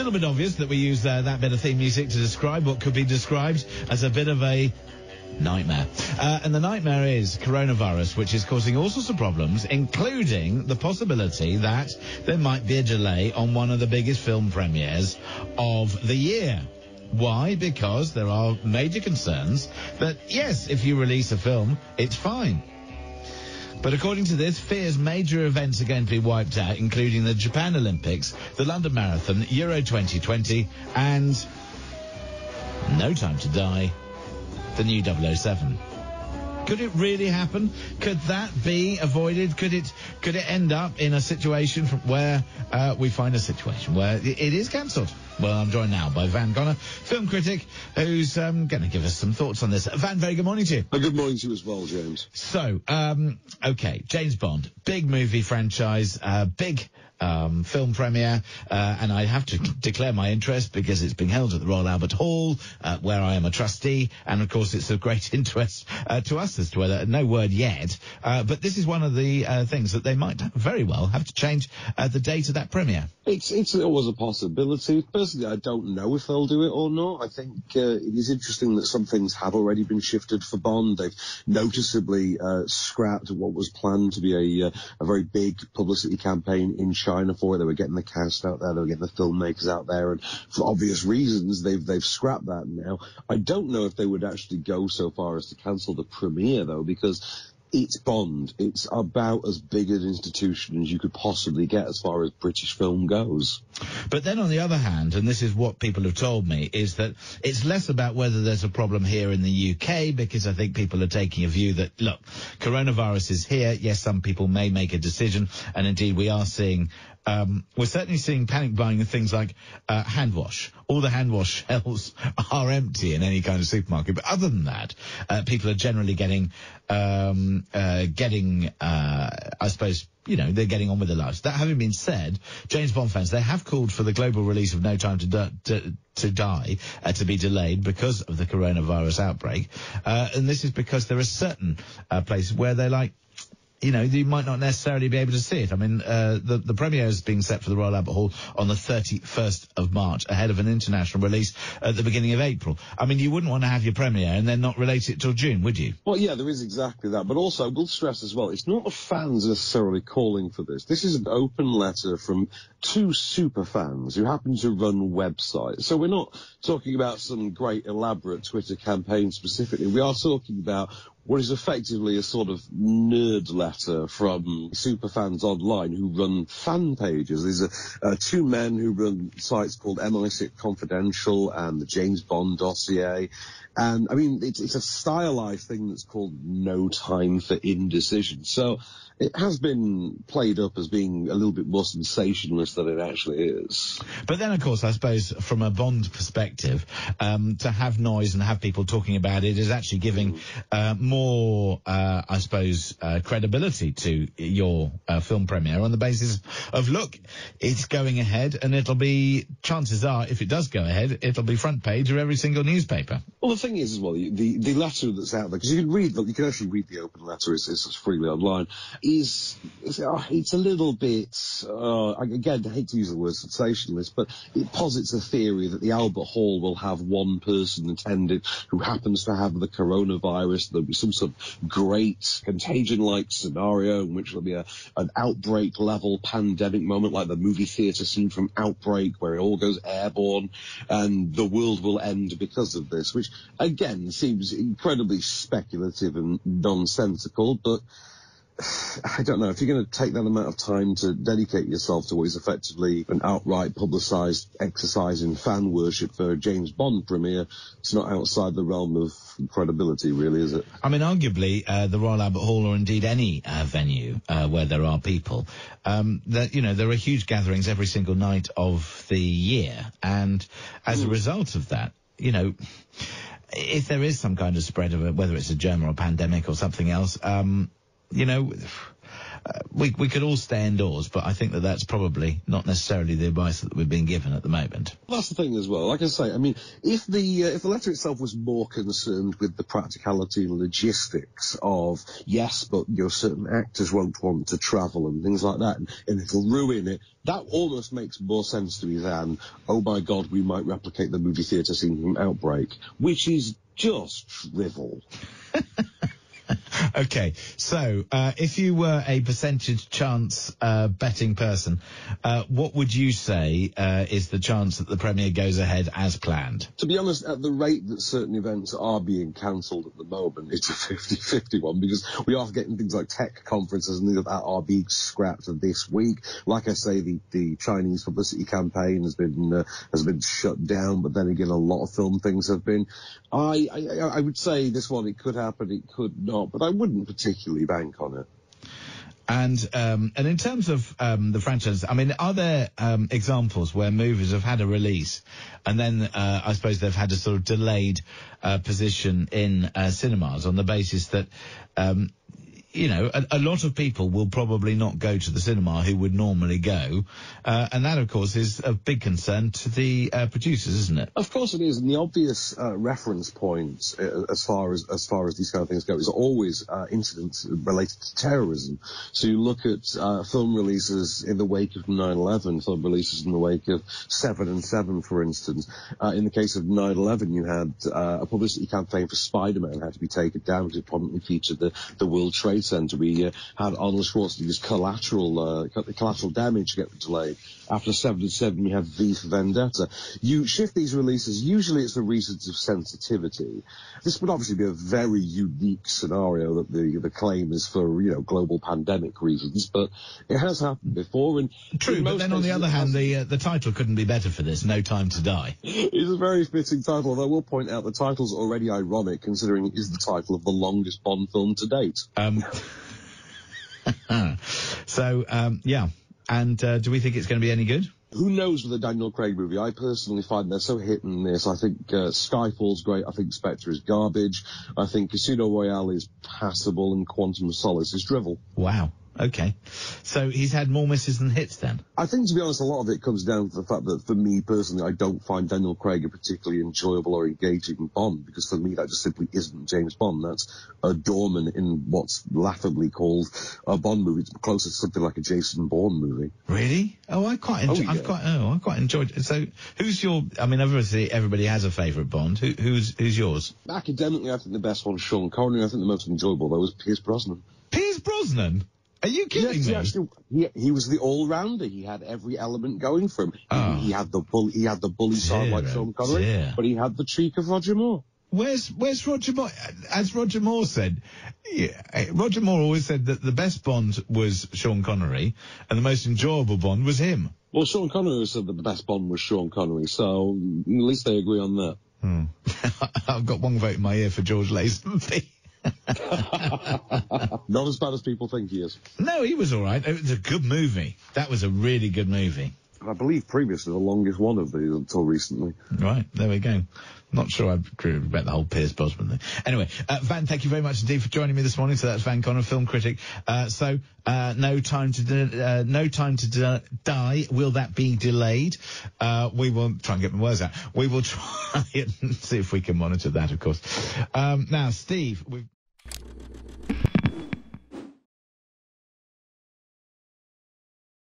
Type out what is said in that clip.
little bit obvious that we use that bit of theme music to describe what could be described as a bit of a nightmare. And the nightmare is coronavirus, which is causing all sorts of problems, including the possibility that there might be a delay on one of the biggest film premieres of the year. Why? Because there are major concerns that, yes, if you release a film, it's fine. But according to this, fears major events are going to be wiped out, including the Japan Olympics, the London Marathon, Euro 2020, and No Time to Die, the new 007. Could it really happen? Could that be avoided? Could it end up in a situation where we find a situation where it is cancelled? Well, I'm joined now by Van Gonner, film critic, who's going to give us some thoughts on this. Van, very good morning to you. Good morning to you as well, James. So, okay, James Bond, big movie franchise, big film premiere, and I have to declare my interest because it's being held at the Royal Albert Hall, where I am a trustee, and of course it's of great interest to us as to whether, no word yet, but this is one of the things that they might very well have to change the date of that premiere. It's always a possibility. Personally, I don't know if they'll do it or not. I think it is interesting that some things have already been shifted for Bond. They've noticeably scrapped what was planned to be a very big publicity campaign in China for it. They were getting the cast out there, they were getting the filmmakers out there, and for obvious reasons, they've scrapped that now. I don't know if they would actually go so far as to cancel the premiere, though, because it's Bond. It's about as big an institution as you could possibly get as far as British film goes. But then on the other hand, and this is what people have told me, is that it's less about whether there's a problem here in the UK, because I think people are taking a view that, look, coronavirus is here. Yes, some people may make a decision, and indeed we are seeing we're certainly seeing panic buying of things like hand wash. All the hand wash shelves are empty in any kind of supermarket. But other than that, people are generally getting, I suppose, you know, they're getting on with their lives. That having been said, James Bond fans, they have called for the global release of No Time to Die to be delayed because of the coronavirus outbreak. And this is because there are certain places where they're like, you know, you might not necessarily be able to see it. I mean, the premiere is being set for the Royal Albert Hall on the 31st of March, ahead of an international release at the beginning of April. I mean, you wouldn't want to have your premiere and then not release it till June, would you? Well, yeah, there is exactly that. But also, we'll stress as well, it's not the fans necessarily calling for this. This is an open letter from two super fans who happen to run websites. So we're not talking about some great elaborate Twitter campaign specifically. We are talking about what is effectively a sort of nerd letter from superfans online who run fan pages. These are two men who run sites called MI6 Confidential and the James Bond Dossier. And, I mean, it's a stylized thing that's called No Time for Indecision. So it has been played up as being a little bit more sensationalist than it actually is. But then, of course, I suppose from a Bond perspective, to have noise and have people talking about it is actually giving more, I suppose, credibility to your film premiere on the basis of, look, it's going ahead, and it'll be, chances are, if it does go ahead, it'll be front page of every single newspaper. Well, the thing is as well, the letter that's out there, because you can actually read the open letter, it's freely online, it's a little bit, again, I hate to use the word sensationalist, but it posits a theory that the Albert Hall will have one person attended who happens to have the coronavirus. There'll be some sort of great contagion-like scenario in which there'll be an outbreak-level pandemic moment, like the movie theatre scene from Outbreak, where it all goes airborne, and the world will end because of this, which, again, seems incredibly speculative and nonsensical, but I don't know, if you're going to take that amount of time to dedicate yourself to what is effectively an outright publicised exercise in fan worship for a James Bond premiere, it's not outside the realm of credibility, really, is it? I mean, arguably, the Royal Albert Hall, or indeed any venue where there are people, that, you know, there are huge gatherings every single night of the year, and as a result of that, you know, if there is some kind of spread of it, whether it's a germ or a pandemic or something else, you know, we could all stay indoors, but I think that's probably not necessarily the advice that we've been given at the moment. That's the thing as well. Like I say, I mean, if the letter itself was more concerned with the practicality and logistics of, yes, but certain actors won't want to travel and things like that, and it'll ruin it, that almost makes more sense to me than, oh my God, we might replicate the movie theatre scene from Outbreak, which is just drivel. Okay, so if you were a percentage chance betting person, what would you say is the chance that the premiere goes ahead as planned? To be honest, at the rate that certain events are being cancelled at the moment, it's a 50-50 one, because we are getting things like tech conferences and things like that are being scrapped this week. Like I say, the Chinese publicity campaign has been shut down, but then again, a lot of film things have been. I would say this one, it could happen, it could not, but I wouldn't particularly bank on it. And in terms of the franchise, I mean, are there examples where movies have had a release and then I suppose they've had a sort of delayed position in cinemas on the basis that a lot of people will probably not go to the cinema who would normally go, and that, of course, is a big concern to the producers, isn't it? Of course it is, and the obvious reference point as far as these kind of things go is always incidents related to terrorism. So you look at film releases in the wake of 9/11, film releases in the wake of 7/7, for instance. In the case of 9/11, you had a publicity campaign for Spider-Man had to be taken down because it prominently featured the World Trade Center. We had Arnold Schwarzenegger's collateral damage get delayed. After 7/7, you have V for Vendetta. You shift these releases, usually it's for reasons of sensitivity. This would obviously be a very unique scenario that the claim is for, global pandemic reasons, but it has happened before. And true, but then on the other hand, the title couldn't be better for this, No Time to Die. It's a very fitting title, and I will point out the title's already ironic, considering it is the title of the longest Bond film to date. Yeah. And do we think it's going to be any good? Who knows with the Daniel Craig movie? I personally find they're so hit and miss. I think Skyfall's great. I think Spectre is garbage. I think Casino Royale is passable, and Quantum of Solace is drivel. Wow. Okay. So he's had more misses than hits then? I think, to be honest, a lot of it comes down to the fact that, for me personally, I don't find Daniel Craig a particularly enjoyable or engaging Bond, because for me that just simply isn't James Bond. That's a doorman in what's laughably called a Bond movie. It's closer to something like a Jason Bourne movie. Really? Oh, I quite enjoyed it. So who's your, I mean, obviously everybody has a favourite Bond. Who's yours? Academically, I think the best one's Sean Connery. I think the most enjoyable, though, was Pierce Brosnan. Pierce Brosnan? Are you kidding me? He was the all-rounder. He had every element going for him. Oh. He had the bully side like Sean Connery, but he had the cheek of Roger Moore. Where's Roger Moore? As Roger Moore said, Roger Moore always said that the best Bond was Sean Connery and the most enjoyable Bond was him. Well, Sean Connery said that the best Bond was Sean Connery, so at least they agree on that. I've got one vote in my ear for George Lazenby. Not as bad as people think he is. No, he was all right. It was a good movie. That was a really good movie. I believe previously the longest one of these until recently. Right, there we go. Not sure I agree about the whole Pierce Brosnan thing. Anyway, Van, thank you very much indeed for joining me this morning. So that's Van Connor, film critic. No Time to Die. Will that be delayed? We will try and get my words out. We will try and see if we can monitor that, of course. Now, Steve, we've